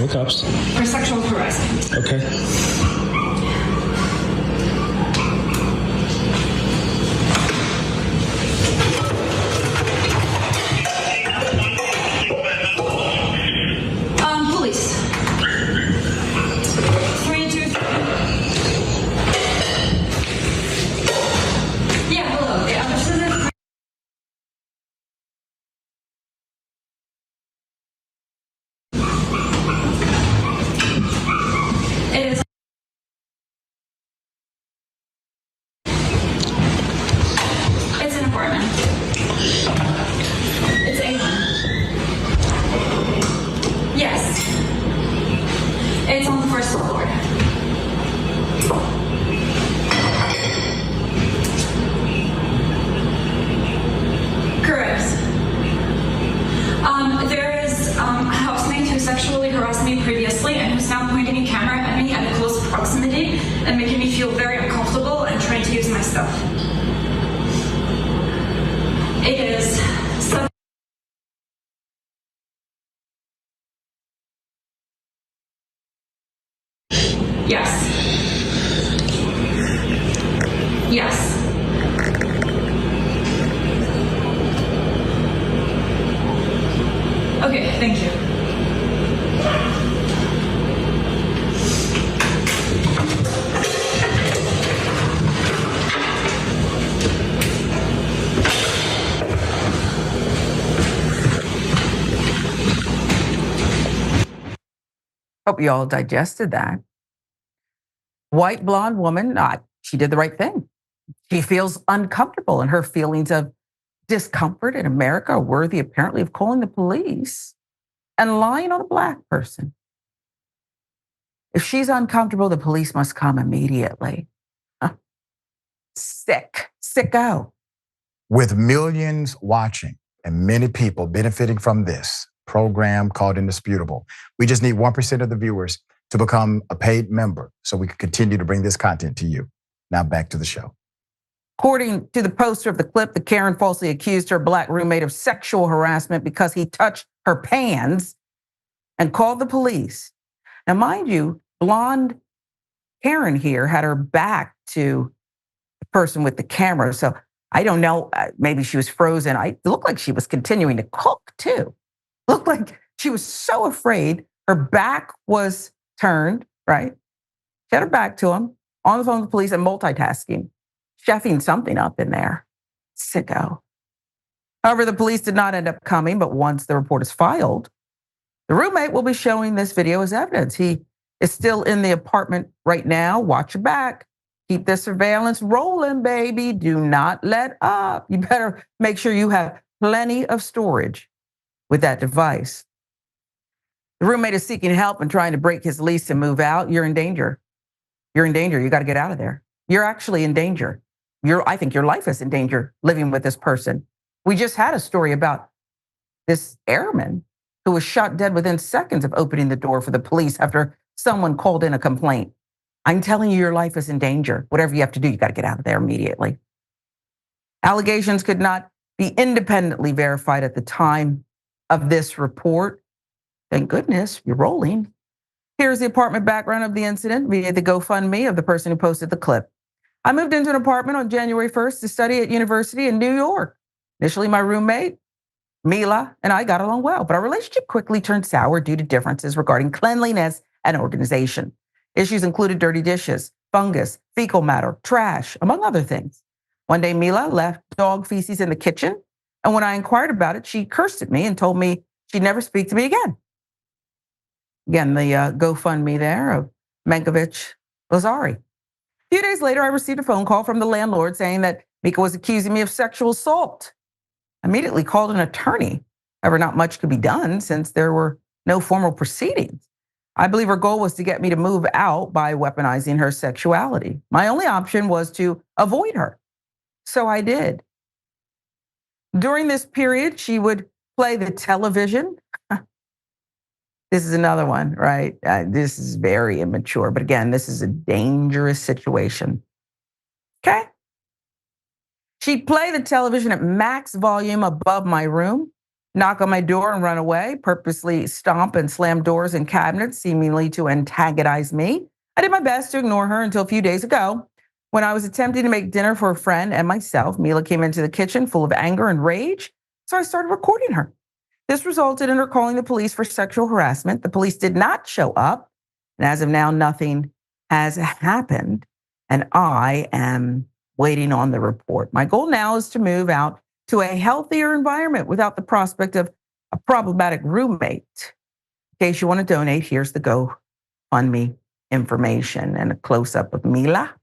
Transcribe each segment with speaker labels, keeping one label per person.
Speaker 1: Call the cops.
Speaker 2: For sexual harassment.
Speaker 1: Okay.
Speaker 2: Police. 323. Yeah, hello. The officer. It is. It's an apartment. It's A1. Yes. It's on the first floor. Correct. There is a housemate who sexually harassed me previously and who's now pointing a camera at me at close proximity and making me feel very uncomfortable and trying to use my stuff. It is so. Yes. Yes. Okay, thank you.
Speaker 3: Hope you all digested that. White blonde woman, she did the right thing. She feels uncomfortable, and her feelings of discomfort in America are worthy, apparently, of calling the police and lying on a Black person. If she's uncomfortable, the police must come immediately. Sicko.
Speaker 4: With millions watching and many people benefiting from this program called Indisputable, we just need 1% of the viewers to become a paid member so we can continue to bring this content to you. Now back to the show.
Speaker 3: According to the poster of the clip, the Karen falsely accused her Black roommate of sexual harassment because he touched her pants and called the police. Now, mind you, blonde Karen here had her back to the person with the camera. So I don't know, maybe she was frozen. It looked like she was continuing to cook too. Looked like she was so afraid. Her back was turned, right? She had her back to him, on the phone with the police and multitasking, chefing something up in there. Sicko. However, the police did not end up coming, but once the report is filed, the roommate will be showing this video as evidence. He is still in the apartment right now. Watch your back. Keep the surveillance rolling, baby. Do not let up. You better make sure you have plenty of storage with that device. The roommate is seeking help and trying to break his lease and move out. You're in danger. You're in danger. You got to get out of there. You're actually in danger. I think your life is in danger living with this person. We just had a story about this airman who was shot dead within seconds of opening the door for the police after someone called in a complaint. I'm telling you, your life is in danger. Whatever you have to do, you got to get out of there immediately. Allegations could not be independently verified at the time of this report. Thank goodness, you're rolling. Here's the apartment background of the incident via the GoFundMe of the person who posted the clip. I moved into an apartment on January 1st to study at university in New York. Initially, my roommate, Mila, and I got along well, but our relationship quickly turned sour due to differences regarding cleanliness and organization. Issues included dirty dishes, fungus, fecal matter, trash, among other things. One day, Mila left dog feces in the kitchen, and when I inquired about it, she cursed at me and told me she'd never speak to me again. Again, the GoFundMe there of Mankovich Lazari. A few days later, I received a phone call from the landlord saying that Mika was accusing me of sexual assault. I immediately called an attorney. However, not much could be done since there were no formal proceedings. I believe her goal was to get me to move out by weaponizing her sexuality. My only option was to avoid her. So I did. During this period, she would play the television. This is another one, right? This is very immature, but again, this is a dangerous situation. Okay? She'd play the television at max volume above my room knock on my door and run away, purposely stomp and slam doors and cabinets, seemingly to antagonize me. I did my best to ignore her until a few days ago. When I was attempting to make dinner for a friend and myself, Mila came into the kitchen full of anger and rage, so I started recording her. This resulted in her calling the police for sexual harassment. The police did not show up, and as of now, nothing has happened, and I am waiting on the report. My goal now is to move out to a healthier environment without the prospect of a problematic roommate. In case you want to donate, here's the GoFundMe information and a close-up of Mila.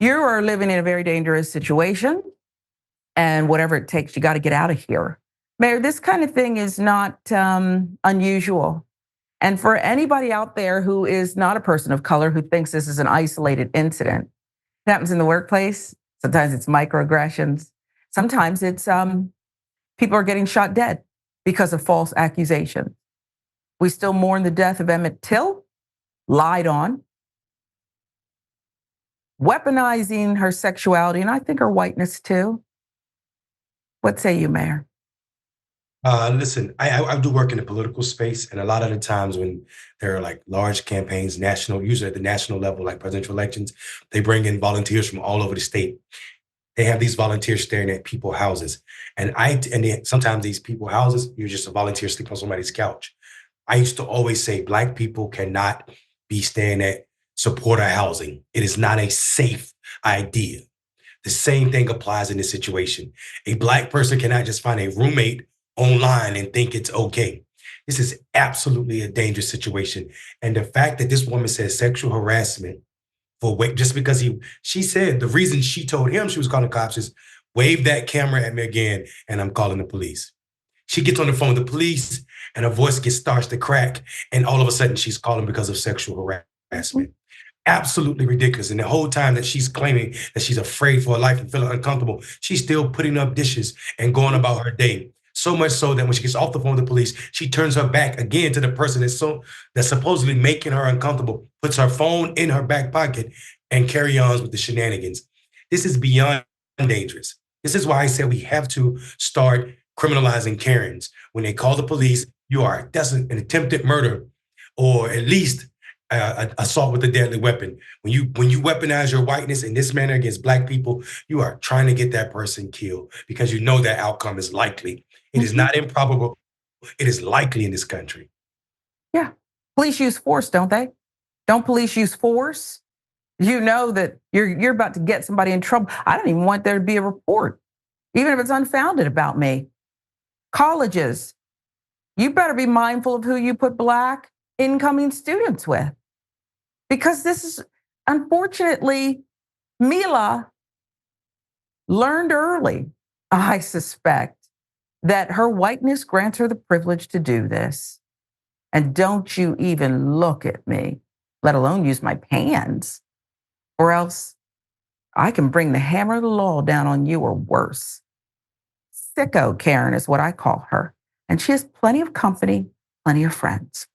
Speaker 3: You are living in a very dangerous situation, and whatever it takes, you got to get out of here. Mayor, this kind of thing is not unusual. And for anybody out there who is not a person of color who thinks this is an isolated incident, it happens in the workplace. Sometimes it's microaggressions. Sometimes it's people are getting shot dead because of false accusations. We still mourn the death of Emmett Till, lied on, weaponizing her sexuality, and I think her whiteness too. What say you, Mayor?
Speaker 1: Listen, I do work in the political space, and a lot of the times when there are like large campaigns, usually at the national level, like presidential elections, they bring in volunteers from all over the state. They have these volunteers staring at people's houses, and sometimes these people's houses, you're just a volunteer sleeping on somebody's couch. I used to always say Black people cannot be staying at supporter housing. It is not a safe idea. The same thing applies in this situation. A Black person cannot just find a roommate online and think it's okay. This is absolutely a dangerous situation. And the fact that this woman says sexual harassment just because she said the reason she told him she was calling cops is wave that camera at me again and I'm calling the police. She gets on the phone with the police and her voice starts to crack, and all of a sudden she's calling because of sexual harassment. Absolutely ridiculous. And the whole time that she's claiming that she's afraid for her life and feeling uncomfortable, she's still putting up dishes and going about her day. So much so that when she gets off the phone with the police, she turns her back again to the person that's supposedly making her uncomfortable, puts her phone in her back pocket, and carry on with the shenanigans. This is beyond dangerous. This is why I said we have to start criminalizing Karens. When they call the police, that's an attempted murder, or at least assault with a deadly weapon. When you weaponize your whiteness in this manner against Black people, you are trying to get that person killed because you know that outcome is likely. It is not improbable. It is likely in this country.
Speaker 3: Yeah. Police use force, don't they? Don't police use force? You know that you're about to get somebody in trouble. I don't even want there to be a report, even if it's unfounded about me. Colleges, you better be mindful of who you put Black incoming students with. Because this is, unfortunately, Mila learned early, I suspect, that her whiteness grants her the privilege to do this. And don't you even look at me, let alone use my pans, or else I can bring the hammer of the law down on you or worse. Sicko Karen is what I call her. And she has plenty of company, plenty of friends.